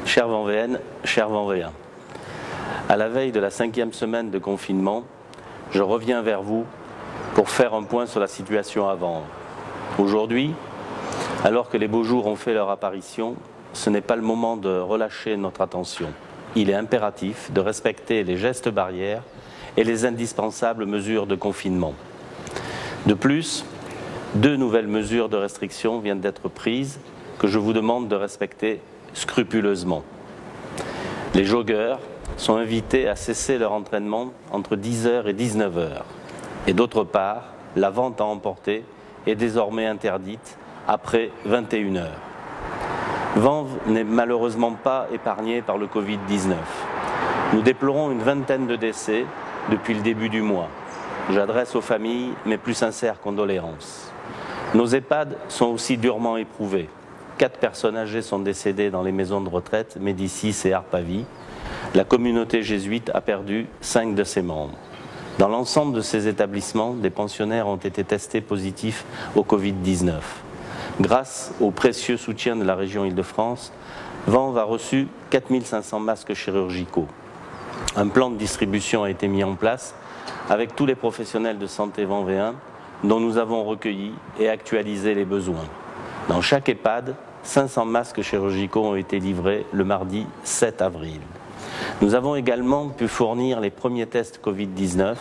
Chère Vendéenne, chers Vendéens, à la veille de la 5e semaine de confinement, je reviens vers vous pour faire un point sur la situation à Vanves. Aujourd'hui, alors que les beaux jours ont fait leur apparition, ce n'est pas le moment de relâcher notre attention. Il est impératif de respecter les gestes barrières et les indispensables mesures de confinement. De plus, 2 nouvelles mesures de restriction viennent d'être prises que je vous demande de respecter scrupuleusement. Les joggeurs sont invités à cesser leur entraînement entre 10h et 19h. Et d'autre part, la vente à emporter est désormais interdite après 21h. Vanves n'est malheureusement pas épargnée par le Covid-19. Nous déplorons une vingtaine de décès depuis le début du mois. J'adresse aux familles mes plus sincères condoléances. Nos EHPAD sont aussi durement éprouvés. 4 personnes âgées sont décédées dans les maisons de retraite Médicis et Arpavie. La communauté jésuite a perdu 5 de ses membres. Dans l'ensemble de ces établissements, des pensionnaires ont été testés positifs au Covid-19. Grâce au précieux soutien de la région Île-de-France, Vanves a reçu 4500 masques chirurgicaux. Un plan de distribution a été mis en place avec tous les professionnels de santé vendéens dont nous avons recueilli et actualisé les besoins. Dans chaque EHPAD, 500 masques chirurgicaux ont été livrés le mardi 7 avril. Nous avons également pu fournir les premiers tests Covid-19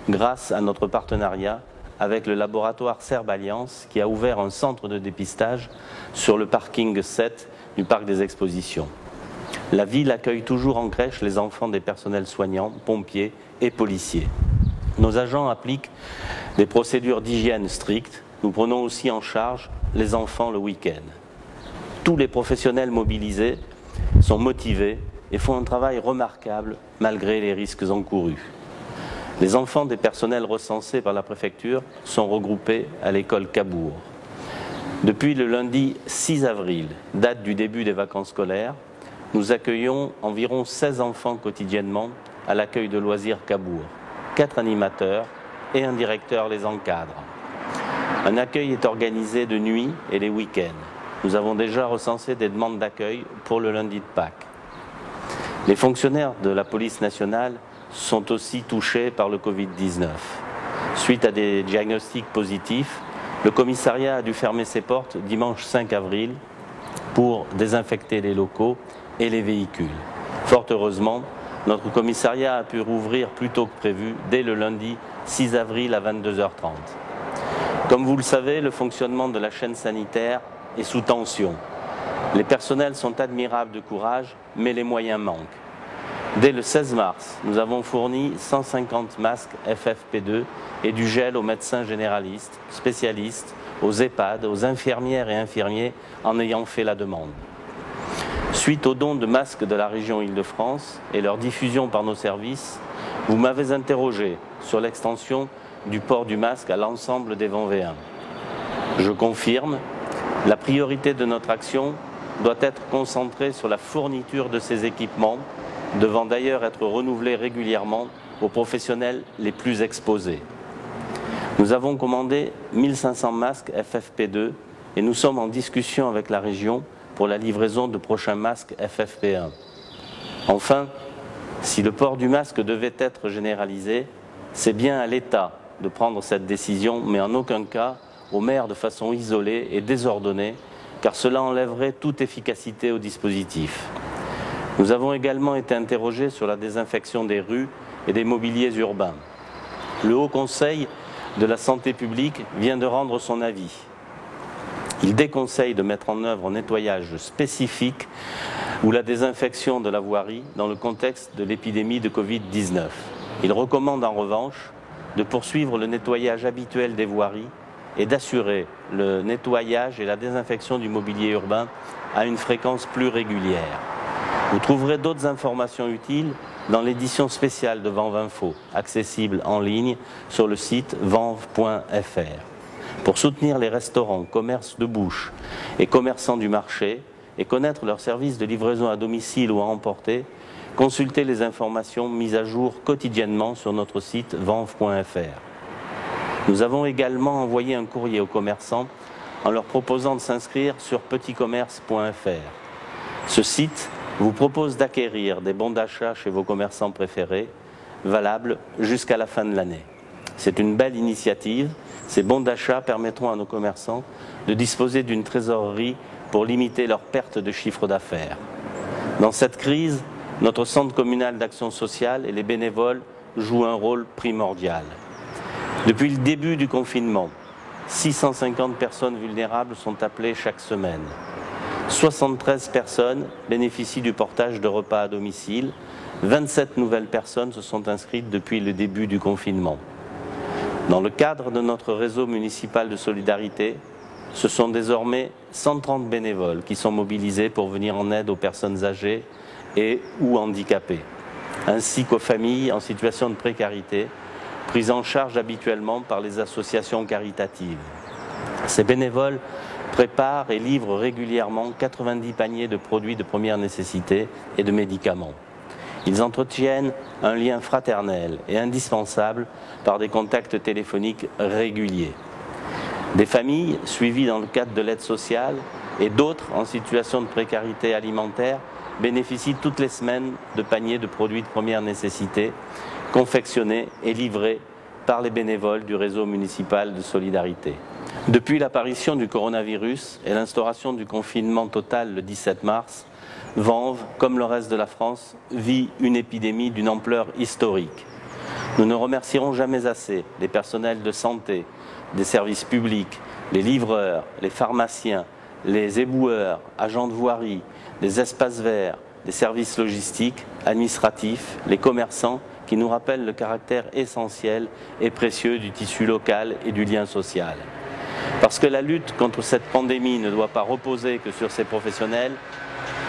grâce à notre partenariat avec le laboratoire Serbe Alliance qui a ouvert un centre de dépistage sur le parking 7 du parc des expositions. La ville accueille toujours en crèche les enfants des personnels soignants, pompiers et policiers. Nos agents appliquent des procédures d'hygiène strictes. Nous prenons aussi en charge les enfants le week-end. Tous les professionnels mobilisés sont motivés et font un travail remarquable malgré les risques encourus. Les enfants des personnels recensés par la préfecture sont regroupés à l'école Cabourg. Depuis le lundi 6 avril, date du début des vacances scolaires, nous accueillons environ 16 enfants quotidiennement à l'accueil de loisirs Cabourg. 4 animateurs et un directeur les encadrent. Un accueil est organisé de nuit et les week-ends. Nous avons déjà recensé des demandes d'accueil pour le lundi de Pâques. Les fonctionnaires de la police nationale sont aussi touchés par le Covid-19. Suite à des diagnostics positifs, le commissariat a dû fermer ses portes dimanche 5 avril pour désinfecter les locaux et les véhicules. Fort heureusement, notre commissariat a pu rouvrir plus tôt que prévu dès le lundi 6 avril à 22h30. Comme vous le savez, le fonctionnement de la chaîne sanitaire est sous tension. Les personnels sont admirables de courage, mais les moyens manquent. Dès le 16 mars, nous avons fourni 150 masques FFP2 et du gel aux médecins généralistes, spécialistes, aux EHPAD, aux infirmières et infirmiers en ayant fait la demande. Suite aux dons de masques de la région Île-de-France et leur diffusion par nos services, vous m'avez interrogé sur l'extension du port du masque à l'ensemble des Vendéens. Je confirme, la priorité de notre action doit être concentrée sur la fourniture de ces équipements, devant d'ailleurs être renouvelés régulièrement aux professionnels les plus exposés. Nous avons commandé 1500 masques FFP2 et nous sommes en discussion avec la région pour la livraison de prochains masques FFP1. Enfin, si le port du masque devait être généralisé, c'est bien à l'État de prendre cette décision, mais en aucun cas aux maires de façon isolée et désordonnée, car cela enlèverait toute efficacité au dispositif. Nous avons également été interrogés sur la désinfection des rues et des mobiliers urbains. Le Haut Conseil de la santé publique vient de rendre son avis. Il déconseille de mettre en œuvre un nettoyage spécifique ou la désinfection de la voirie dans le contexte de l'épidémie de Covid-19. Il recommande en revanche de poursuivre le nettoyage habituel des voiries et d'assurer le nettoyage et la désinfection du mobilier urbain à une fréquence plus régulière. Vous trouverez d'autres informations utiles dans l'édition spéciale de Vanves Info, accessible en ligne sur le site vanves.fr. Pour soutenir les restaurants, commerces de bouche et commerçants du marché et connaître leurs services de livraison à domicile ou à emporter, consultez les informations mises à jour quotidiennement sur notre site vanves.fr. Nous avons également envoyé un courrier aux commerçants en leur proposant de s'inscrire sur petitcommerce.fr. Ce site vous propose d'acquérir des bons d'achat chez vos commerçants préférés, valables jusqu'à la fin de l'année. C'est une belle initiative. Ces bons d'achat permettront à nos commerçants de disposer d'une trésorerie pour limiter leur perte de chiffre d'affaires. Dans cette crise, notre centre communal d'action sociale et les bénévoles jouent un rôle primordial. Depuis le début du confinement, 650 personnes vulnérables sont appelées chaque semaine. 73 personnes bénéficient du portage de repas à domicile. 27 nouvelles personnes se sont inscrites depuis le début du confinement. Dans le cadre de notre réseau municipal de solidarité, ce sont désormais 130 bénévoles qui sont mobilisés pour venir en aide aux personnes âgées et ou handicapées, ainsi qu'aux familles en situation de précarité, prises en charge habituellement par les associations caritatives. Ces bénévoles préparent et livrent régulièrement 90 paniers de produits de première nécessité et de médicaments. Ils entretiennent un lien fraternel et indispensable par des contacts téléphoniques réguliers. Des familles suivies dans le cadre de l'aide sociale et d'autres en situation de précarité alimentaire bénéficient toutes les semaines de paniers de produits de première nécessité confectionnés et livrés par les bénévoles du réseau municipal de solidarité. Depuis l'apparition du coronavirus et l'instauration du confinement total le 17 mars, Vanves, comme le reste de la France, vit une épidémie d'une ampleur historique. Nous ne remercierons jamais assez les personnels de santé, des services publics, les livreurs, les pharmaciens, les éboueurs, agents de voirie, les espaces verts, les services logistiques, administratifs, les commerçants qui nous rappellent le caractère essentiel et précieux du tissu local et du lien social. Parce que la lutte contre cette pandémie ne doit pas reposer que sur ces professionnels,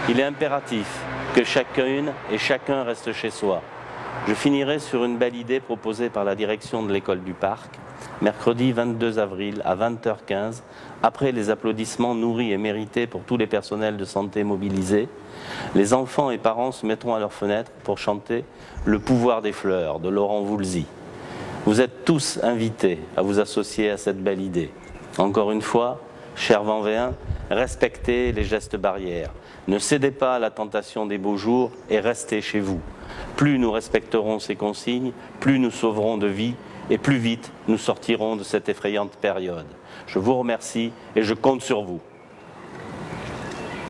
il est impératif que chacune et chacun reste chez soi. Je finirai sur une belle idée proposée par la direction de l'école du Parc, mercredi 22 avril à 20h15, après les applaudissements nourris et mérités pour tous les personnels de santé mobilisés. Les enfants et parents se mettront à leurs fenêtres pour chanter « Le pouvoir des fleurs » de Laurent Voulzy. Vous êtes tous invités à vous associer à cette belle idée. Encore une fois, chers Vanvéens, respectez les gestes barrières. Ne cédez pas à la tentation des beaux jours et restez chez vous. Plus nous respecterons ces consignes, plus nous sauverons de vies et plus vite nous sortirons de cette effrayante période. Je vous remercie et je compte sur vous.